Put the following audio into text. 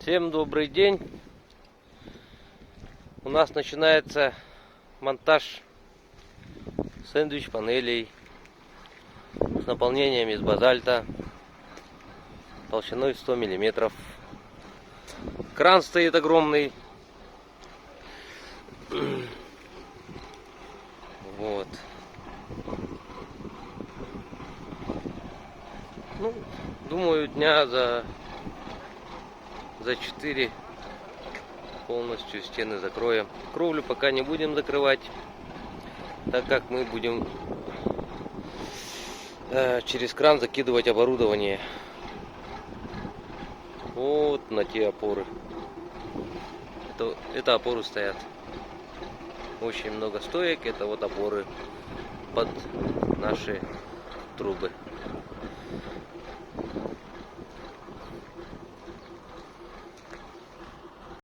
Всем добрый день. У нас начинается монтаж сэндвич панелей с наполнением из базальта толщиной 100 миллиметров. Кран стоит огромный. Вот. Ну, думаю, дня за 4 полностью стены закроем. Кровлю пока не будем закрывать, так как мы будем через кран закидывать оборудование. Вот на те опоры. Это опоры стоят. Очень много стоек. Это вот опоры под наши трубы.